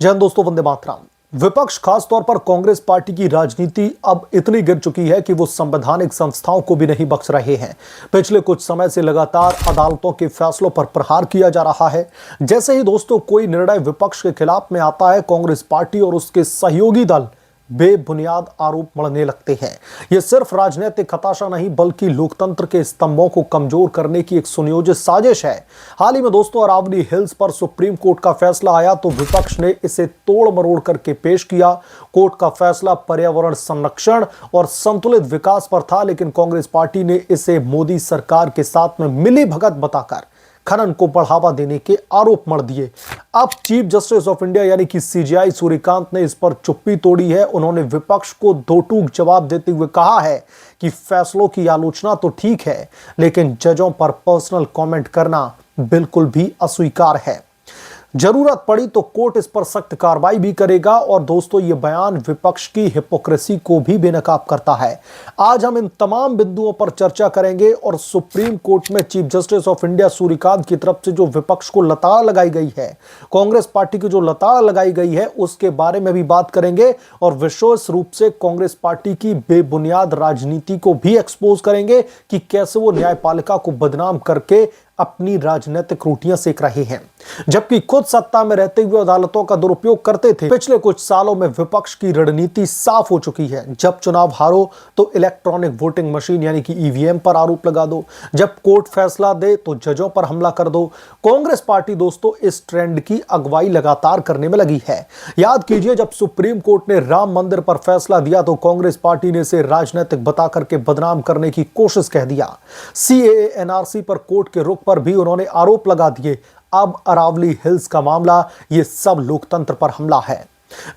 जय हिंद दोस्तों, वंदे मातरम। विपक्ष खासतौर पर कांग्रेस पार्टी की राजनीति अब इतनी गिर चुकी है कि वो संवैधानिक संस्थाओं को भी नहीं बख्श रहे हैं। पिछले कुछ समय से लगातार अदालतों के फैसलों पर प्रहार किया जा रहा है। जैसे ही दोस्तों कोई निर्णय विपक्ष के खिलाफ में आता है, कांग्रेस पार्टी और उसके सहयोगी दल बेबुनियाद आरोप मढ़ने लगते हैं। यह सिर्फ राजनीतिक हताशा नहीं, बल्कि लोकतंत्र के स्तंभों को कमजोर करने की एक सुनियोजित साजिश है। हाल ही में दोस्तों अरावली हिल्स पर सुप्रीम कोर्ट का फैसला आया तो विपक्ष ने इसे तोड़ मरोड़ करके पेश किया। कोर्ट का फैसला पर्यावरण संरक्षण और संतुलित विकास पर था, लेकिन कांग्रेस पार्टी ने इसे मोदी सरकार के साथ में मिली भगत बताकर खनन को बढ़ावा देने के आरोप मढ़ दिए। अब चीफ जस्टिस ऑफ इंडिया यानी कि सीजेआई सूर्यकांत ने इस पर चुप्पी तोड़ी है। उन्होंने विपक्ष को दो टूक जवाब देते हुए कहा है कि फैसलों की आलोचना तो ठीक है, लेकिन जजों पर पर्सनल कमेंट करना बिल्कुल भी अस्वीकार है। जरूरत पड़ी तो कोर्ट इस पर सख्त कार्रवाई भी करेगा। और दोस्तों ये बयान विपक्ष की हिपोक्रेसी को भी बेनकाब करता है। आज हम इन तमाम बिंदुओं पर चर्चा करेंगे और सुप्रीम कोर्ट में chief justice of India Suryakant की तरफ से जो विपक्ष को लताड़ लगाई गई है, कांग्रेस पार्टी की जो लताड़ लगाई गई है, उसके बारे में भी बात करेंगे और विशेष रूप से कांग्रेस पार्टी की बेबुनियाद राजनीति को भी एक्सपोज करेंगे कि कैसे वो न्यायपालिका को बदनाम करके अपनी राजनीतिक रोटियां सेक रहे हैं, जबकि खुद सत्ता में रहते हुए अदालतों का दुरुपयोग करते थे। पिछले कुछ सालों में विपक्ष की रणनीति साफ हो चुकी है। जब चुनाव हारो तो इलेक्ट्रॉनिक वोटिंग मशीन यानी कि ईवीएम पर आरोप लगा दो, जब कोर्ट फैसला दे तो जजों पर हमला कर दो। कांग्रेस पार्टी दोस्तों इस ट्रेंड की अगुवाई लगातार करने में लगी है। याद कीजिए, जब सुप्रीम कोर्ट ने राम मंदिर पर फैसला दिया तो कांग्रेस पार्टी ने इसे राजनीतिक बता करके बदनाम करने की कोशिश कह दिया। सीएए एनआरसी पर कोर्ट के रुख पर भी उन्होंने आरोप लगा दिए। अब अरावली हिल्स का मामला, ये सब लोकतंत्र पर हमला है।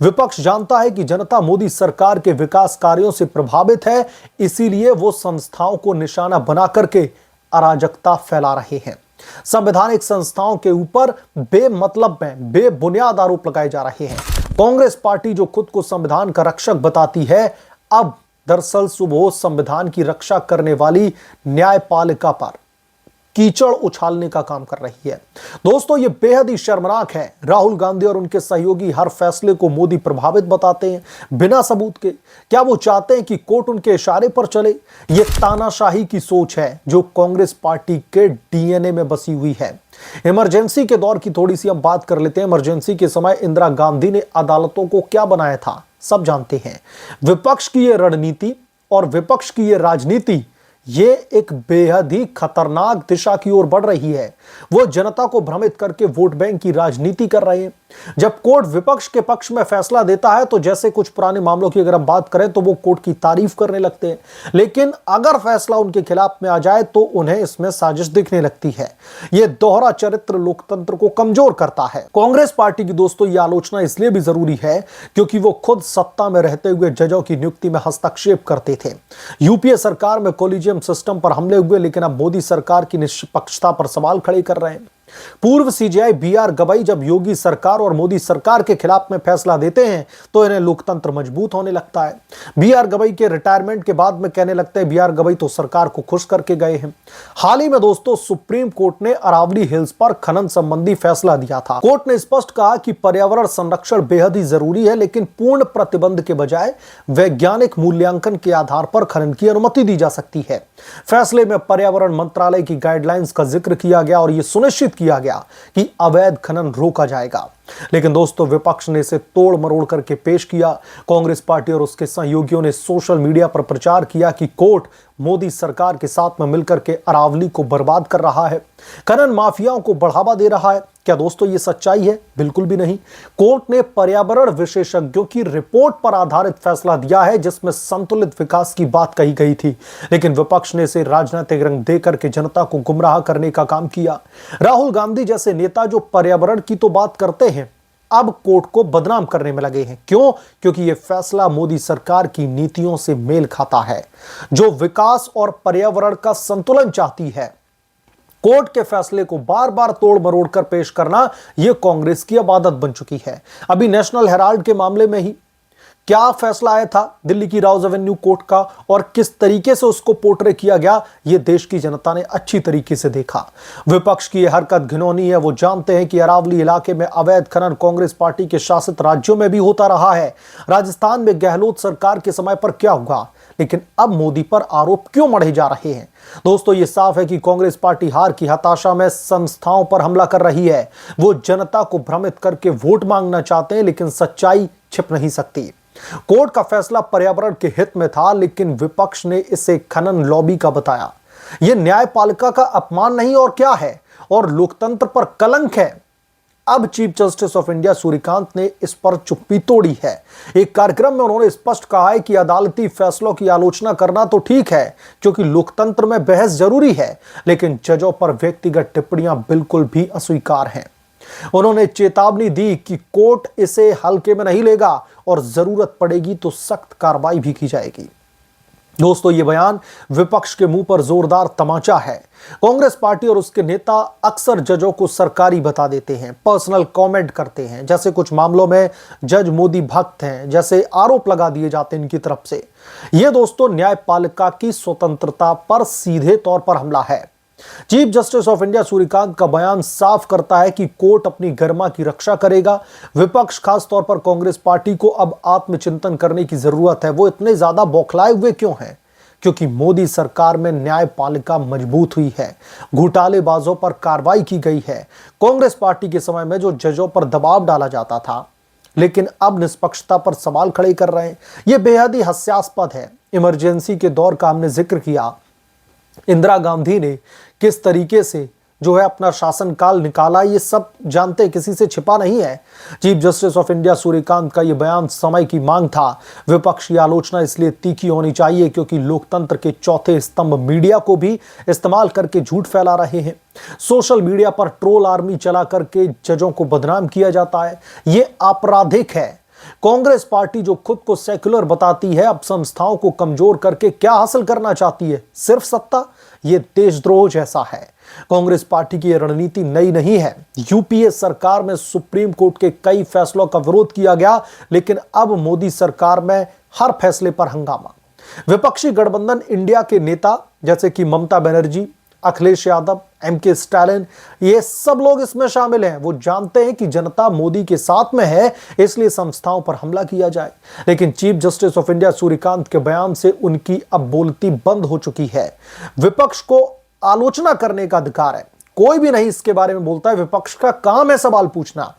विपक्ष जानता है कि जनता मोदी सरकार के विकास कार्यों से प्रभावित है, इसीलिए वो संस्थाओं को निशाना बना करके अराजकता फैला रहे हैं। संवैधानिक संस्थाओं के ऊपर बेमतलब में बेबुनियाद आरोप लगाए जा रहे हैं। कांग्रेस पार्टी जो खुद को संविधान का रक्षक बताती है, अब दरअसल सुबह संविधान की रक्षा करने वाली न्यायपालिका पर कीचड़ उछालने का काम कर रही है। दोस्तों ये बेहद ही शर्मनाक है। राहुल गांधी और उनके सहयोगी हर फैसले को मोदी प्रभावित बताते हैं बिना सबूत के। क्या वो चाहते हैं कि कोर्ट उनके इशारे पर चले? ये तानाशाही की सोच है जो कांग्रेस पार्टी के डीएनए में बसी हुई है। इमरजेंसी के दौर की थोड़ी सी हम बात कर लेते हैं। इमरजेंसी के समय इंदिरा गांधी ने अदालतों को क्या बनाया था, सब जानते हैं। विपक्ष की यह रणनीति और विपक्ष की यह राजनीति, ये एक बेहद ही खतरनाक दिशा की ओर बढ़ रही है। वो जनता को भ्रमित करके वोट बैंक की राजनीति कर रहे हैं। जब कोर्ट विपक्ष के पक्ष में फैसला देता है तो जैसे कुछ पुराने मामलों की अगर हम बात करें तो वो कोर्ट की तारीफ करने लगते हैं, लेकिन अगर फैसला उनके खिलाफ में आ जाए तो उन्हें इसमें साजिश दिखने लगती है। ये दोहरा चरित्र लोकतंत्र को कमजोर करता है। कांग्रेस पार्टी की दोस्तों ये आलोचना इसलिए भी जरूरी है क्योंकि वो खुद सत्ता में रहते हुए जजों की नियुक्ति में हस्तक्षेप करते थे। यूपीए सरकार में कॉलेजियम सिस्टम पर हमले हुए, लेकिन अब मोदी सरकार की निष्पक्षता पर सवाल खड़े कर रहे हैं। पूर्व सीजेआई बीआर गवाई जब योगी सरकार और मोदी सरकार के खिलाफ में फैसला देते हैं तो इन्हें लोकतंत्र मजबूत होने लगता है। बीआर गवाई के रिटायरमेंट के बाद में कहने लगते हैं बीआर गवाई तो सरकार को खुश करके गए हैं। हाल ही में दोस्तों सुप्रीम कोर्ट ने अरावली हिल्स पर खनन संबंधी फैसला दिया था। कोर्ट ने स्पष्ट कहा कि पर्यावरण संरक्षण बेहद ही जरूरी है, लेकिन पूर्ण प्रतिबंध के बजाय वैज्ञानिक मूल्यांकन के आधार पर खनन की अनुमति दी जा सकती है। फैसले में पर्यावरण मंत्रालय की गाइडलाइंस का जिक्र किया गया और यह सुनिश्चित किया गया कि अवैध खनन रोका जाएगा। लेकिन दोस्तों विपक्ष ने इसे तोड़ मरोड़ करके पेश किया। कांग्रेस पार्टी और उसके सहयोगियों ने सोशल मीडिया पर प्रचार किया कि कोर्ट मोदी सरकार के साथ में मिलकर के अरावली को बर्बाद कर रहा है, खनन माफियाओं को बढ़ावा दे रहा है। क्या दोस्तों ये सच्चाई है? बिल्कुल भी नहीं। कोर्ट ने पर्यावरण विशेषज्ञों की रिपोर्ट पर आधारित फैसला दिया है जिसमें संतुलित विकास की बात कही गई थी, लेकिन विपक्ष ने इसे राजनीतिक रंग देकर के जनता को गुमराह करने का काम किया। राहुल गांधी जैसे नेता जो पर्यावरण की तो बात करते हैं, अब कोर्ट को बदनाम करने में लगे हैं। क्यों? क्योंकि यह फैसला मोदी सरकार की नीतियों से मेल खाता है, जो विकास और पर्यावरण का संतुलन चाहती है। कोर्ट के फैसले को बार बार तोड़ मरोड़ कर पेश करना यह कांग्रेस की अब आदत बन चुकी है। अभी नेशनल हेराल्ड के मामले में ही क्या फैसला आया था दिल्ली की राउज एवेन्यू कोर्ट का और किस तरीके से उसको पोर्ट्रे किया गया, यह देश की जनता ने अच्छी तरीके से देखा। विपक्ष की यह हरकत घिनौनी है। वो जानते हैं कि अरावली इलाके में अवैध खनन कांग्रेस पार्टी के शासित राज्यों में भी होता रहा है। राजस्थान में गहलोत सरकार के समय पर क्या हुआ, लेकिन अब मोदी पर आरोप क्यों मढ़े जा रहे हैं? दोस्तों, यह साफ है कि कांग्रेस पार्टी हार की हताशा में संस्थाओं पर हमला कर रही है। वो जनता को भ्रमित करके वोट मांगना चाहते हैं, लेकिन सच्चाई छिप नहीं सकती। कोर्ट का फैसला पर्यावरण के हित में था, लेकिन विपक्ष ने इसे खनन लॉबी का बताया। यह न्यायपालिका का अपमान नहीं और क्या है, और लोकतंत्र पर कलंक है। अब chief justice of India Suryakant ने इस पर चुप्पी तोड़ी है। एक कार्यक्रम में उन्होंने स्पष्ट कहा है कि अदालती फैसलों की आलोचना करना तो ठीक है, क्योंकि लोकतंत्र में बहस जरूरी है, लेकिन जजों पर व्यक्तिगत टिप्पणियां बिल्कुल भी अस्वीकार हैं। उन्होंने चेतावनी दी कि कोर्ट इसे हल्के में नहीं लेगा और जरूरत पड़ेगी तो सख्त कार्रवाई भी की जाएगी। दोस्तों, यह बयान विपक्ष के मुंह पर जोरदार तमाचा है। कांग्रेस पार्टी और उसके नेता अक्सर जजों को सरकारी बता देते हैं, पर्सनल कमेंट करते हैं, जैसे कुछ मामलों में जज मोदी भक्त हैं, जैसे आरोप लगा दिए जाते हैं इनकी तरफ से। यह दोस्तों न्यायपालिका की स्वतंत्रता पर सीधे तौर पर हमला है। Chief justice of India Suryakant का बयान साफ करता है कि कोर्ट अपनी गरिमा की रक्षा करेगा। विपक्ष खास तौर पर कांग्रेस पार्टी को अब आत्मचिंतन करने की जरूरत है। वो इतने ज्यादा बौखलाए हुए क्यों हैं? क्योंकि मोदी सरकार में न्यायपालिका मजबूत हुई है, घोटालेबाजों पर कार्रवाई की गई है। कांग्रेस पार्टी के समय में जो जजों पर दबाव डाला जाता था, लेकिन अब निष्पक्षता पर सवाल खड़े कर रहे हैं, यह बेहद ही हास्यास्पद है। इमरजेंसी के दौर का हमने जिक्र किया। इंदिरा गांधी ने किस तरीके से जो है अपना शासनकाल निकाला, ये सब जानते, किसी से छिपा नहीं है। Chief justice of India Suryakant का यह बयान समय की मांग था। विपक्ष की आलोचना इसलिए तीखी होनी चाहिए क्योंकि लोकतंत्र के चौथे स्तंभ मीडिया को भी इस्तेमाल करके झूठ फैला रहे हैं। सोशल मीडिया पर ट्रोल आर्मी चला करके जजों को बदनाम किया जाता है। ये आपराधिक है। कांग्रेस पार्टी जो खुद को सेक्युलर बताती है, अब संस्थाओं को कमजोर करके क्या हासिल करना चाहती है? सिर्फ सत्ता। यह देशद्रोह जैसा है। कांग्रेस पार्टी की यह रणनीति नई नहीं है। यूपीए सरकार में सुप्रीम कोर्ट के कई फैसलों का विरोध किया गया, लेकिन अब मोदी सरकार में हर फैसले पर हंगामा। विपक्षी गठबंधन इंडिया के नेता जैसे कि ममता बनर्जी, अखिलेश यादव, एमके स्टालिन, ये सब लोग इसमें शामिल हैं। वो जानते हैं कि जनता मोदी के साथ में है, इसलिए संस्थाओं पर हमला किया जाए। लेकिन chief justice of India Suryakant के बयान से उनकी अब बोलती बंद हो चुकी है। विपक्ष को आलोचना करने का अधिकार है, कोई भी नहीं इसके बारे में बोलता है। विपक्ष का काम है सवाल पूछना,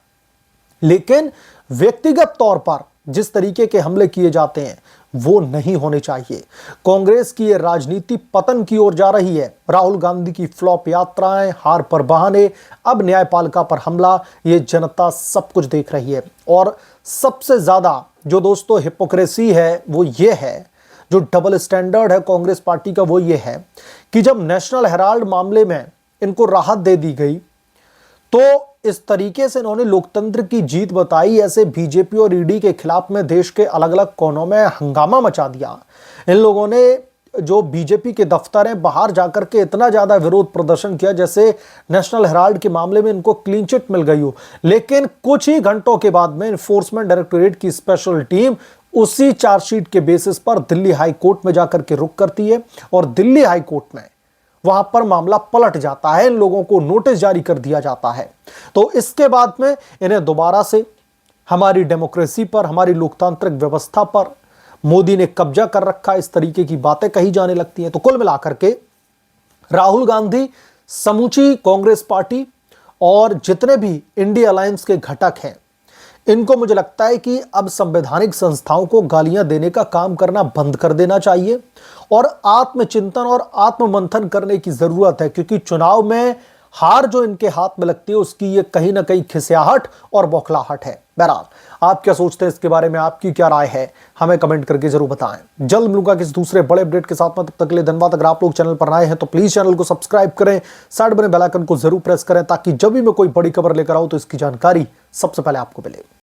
लेकिन व्यक्तिगत तौर पर जिस तरीके के हमले किए जाते हैं वो नहीं होने चाहिए। कांग्रेस की यह राजनीति पतन की ओर जा रही है। राहुल गांधी की फ्लॉप यात्राएं, हार पर बहाने, अब न्यायपालिका पर हमला, ये जनता सब कुछ देख रही है। और सबसे ज्यादा जो दोस्तों हिपोक्रेसी है वो ये है, जो डबल स्टैंडर्ड है कांग्रेस पार्टी का, वो ये है कि जब नेशनल हेराल्ड मामले में इनको राहत दे दी गई तो इस तरीके से इन्होंने लोकतंत्र की जीत बताई। ऐसे बीजेपी और ईडी के खिलाफ में देश के अलग अलग कोनों में हंगामा मचा दिया। इन लोगों ने जो बीजेपी के दफ्तर हैं बाहर जाकर के इतना ज्यादा विरोध प्रदर्शन किया जैसे नेशनल हेराल्ड के मामले में इनको क्लीन चिट मिल गई हो। लेकिन कुछ ही घंटों के बाद में एनफोर्समेंट डायरेक्टोरेट की स्पेशल टीम उसी चार्जशीट के बेसिस पर दिल्ली हाई कोर्ट में जाकर के रुक करती है और दिल्ली हाई कोर्ट में वहां पर मामला पलट जाता है। इन लोगों को नोटिस जारी कर दिया जाता है। तो इसके बाद में इन्हें दोबारा से हमारी डेमोक्रेसी पर, हमारी लोकतांत्रिक व्यवस्था पर मोदी ने कब्जा कर रखा, इस तरीके की बातें कही जाने लगती हैं। तो कुल मिलाकर के राहुल गांधी, समूची कांग्रेस पार्टी और जितने भी इंडिया अलायंस के घटक हैं, इनको मुझे लगता है कि अब संवैधानिक संस्थाओं को गालियां देने का काम करना बंद कर देना चाहिए और आत्मचिंतन और आत्ममंथन करने की जरूरत है। क्योंकि चुनाव में हार जो इनके हाथ में लगती है उसकी ये कहीं ना कहीं खिसियाहट और बौखलाहट है। बहरहाल, आप क्या सोचते हैं इसके बारे में, आपकी क्या राय है, हमें कमेंट करके जरूर बताएं। जल्द मिलूंगा किसी दूसरे बड़े अपडेट के साथ में, तब तक के लिए धन्यवाद। अगर आप लोग चैनल पर नए हैं तो प्लीज चैनल को सब्सक्राइब करें, साइड बने बेल आइकन को जरूर प्रेस करें ताकि जब भी मैं कोई बड़ी खबर लेकर आऊं तो इसकी जानकारी सबसे पहले आपको मिले।